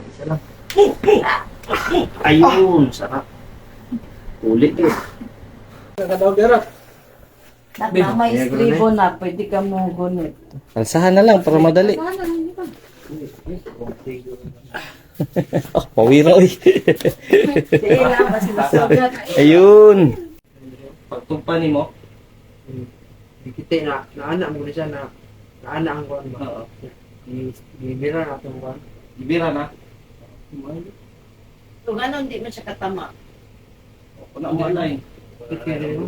Isa lang. Ayun, sarap. Ulit eh. Nakadaw dira. Na may stribo na, pwede ka mo gunit. Alsahan na lang para madali. Saan na lang ito? Oh, pawira oy. Sige lang, kasi masugat. Ayun. Pagtumpa ni mo. Dikite na naana mo na siya na naana ang kuan ba. Oo. Bibira na itong kuan. Ibira na. Kung ano, hindi mo siya katama. Kung na umalay. Ano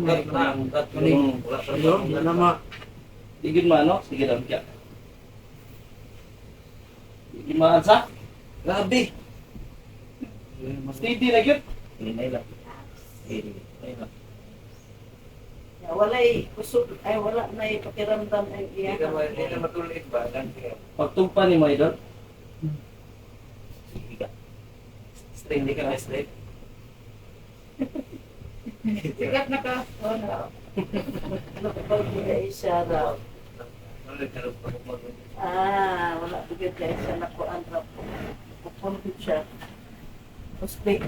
nama Sige mo ano? Sige lang kya. Sige mo ansa? Grabe. Steady na yun. Hinay lang. Hinay lang. Wala kusog, ay wala na pakiramdam ay iya. hindi na matuloy ba lang. Pagtumpa ni mo idol. Hindi ka na straight. Sigat na ka. Oh, no. Ano ka ba hindi siya raw? Wala bigay kayo siya na ko ang rap. Pupunod siya. Usbek.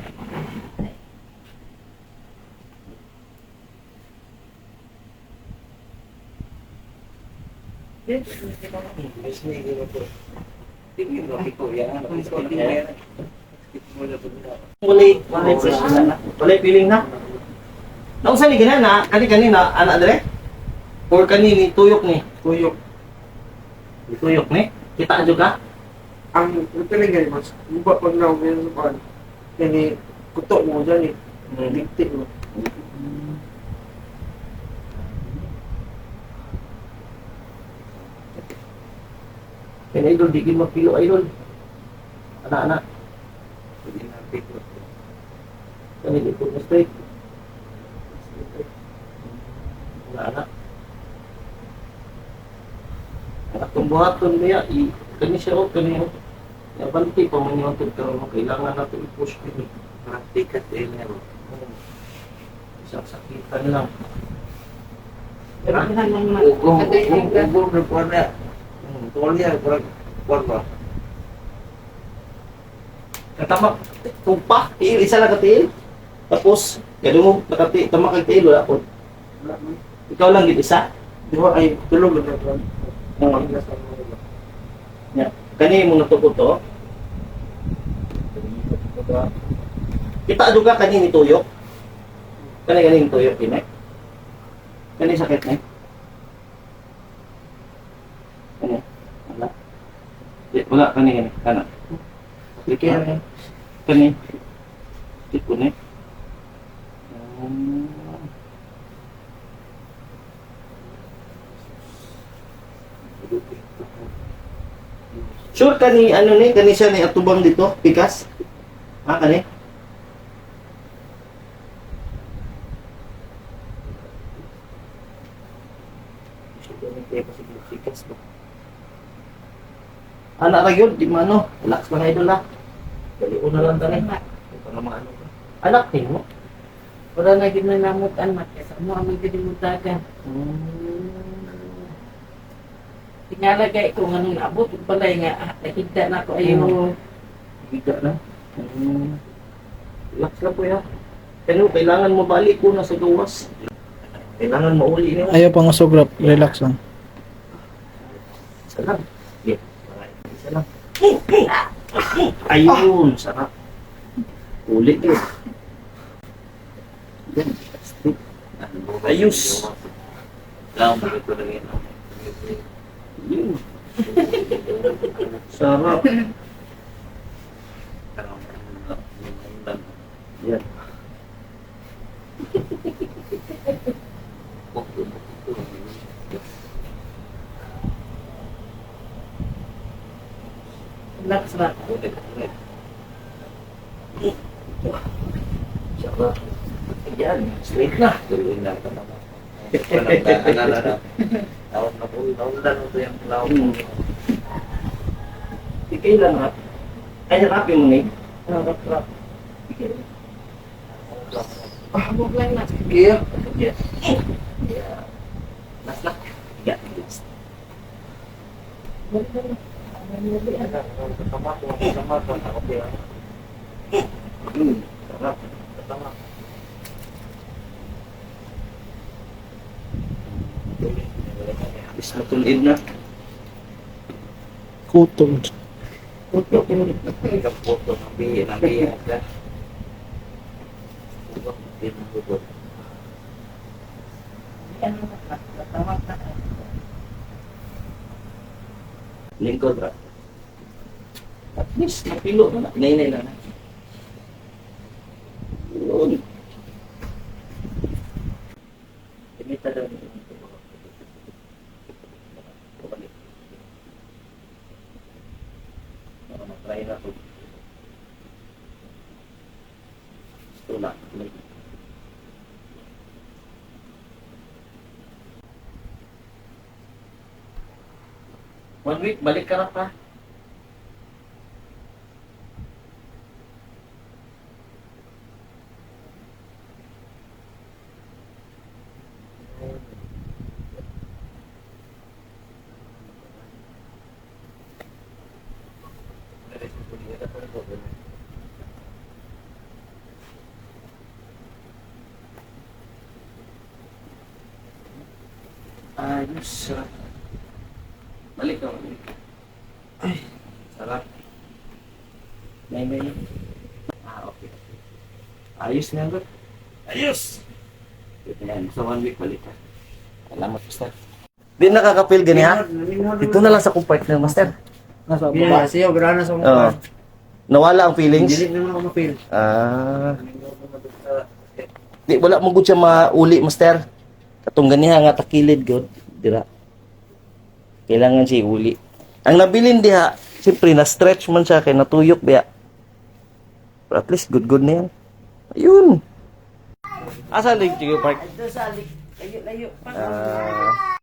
Walay feeling na. Naung sa ni gina na, kanina ana dire. Or kanini tuyok ni. Tuyok ni. Kita juga. Ang piling gani mas buba pag na umin sa kuan. Kani kutok mo dyan eh. Diktik mo. Kaya idol di gid mapilo idol. Ana. Kani dito mo straight. Ana. Ang tumbuhaton niya kani siya o kani o. Nabanti pa mo niyo pero kailangan natin i-push din. Praktikat niya. Isang sakitan lang. Kailangan lang Kung na kuan na. Tuloy kuan ba? Katama, tumpa, tiil, isa lang katiil. Tapos, gano'n mo, tama kang tiil, wala po. Ikaw lang gid isa. Di ba ay tulog na kuan. Yeah. Kani mo natuko to. Kita juga kani ni tuyok. Kani tuyok ini. Kani sakit ni. Kani. Wala. Wala kani kana. Kaya Kani. Tipo ni. Sure kani ano ni kani siya ni atubang dito pikas. Kani. Anak ra gyud di mano, relax lang idol na. Dali una lang tani. Para maano ka. Anak ni mo. wala na gid na namutan mat kaya mo ang gid mo dagan. Tingala kay ko nganong abot ug balay nga nakita na ko ayo. Higa na. Relax lang po ya. Pero kailangan mo balik ko na sa gawas. Kailangan mauli niyo. Ayaw pang usugrap, relax lang. Isa lang. Yeah. Isa lang. Ayun, sarap. Ulit eh. Yan. Ayos. Yun. Sarap. Yan. Relax ra. Sarap. Yan. Straight na. tuloy na ito naman. Alala na. Tawag na po. Tawag na ito yung tawag mo. Ikay lang ha. Ay, harapin mo na eh. Rap. Huwag lang na. Iya. Yes. Yeah. Last na. Yeah. Huwag lang na. Sarap. Tama. Is matulid na. Kutong. Ikaw po ito ng biya. Ano na, natawag na. Lingkod ra. At least, napilo na. Nainay na. Yun. Imita daw. Pabalik. Try na to. Ito na. 1 week, balik ka na pa. Ayos. Balik ka, balik. Ay, sarap. May. Okay. Ayos nga ba? Ayos! Ito yan. Sa 1 week, balik ka. Salamat, Master. Di nakaka-feel ganyan, ha? Dito na lang sa kong partner, Master. Nasa Yeah, baba. siya, grana sa Oo. mga. Nawala ang feelings? Dili na ako ma-feel. Di, wala mo gud siya mauli, Master. Katong ganiha nga takilid, God. Dira. Kailangan siya uli. Ang nabilin diha, siyempre, na-stretch man siya, kaya natuyok biya. But at least, good na yan. Ayun. Asa Lake Chico Park? Doon sa layo-layo pa. Ah,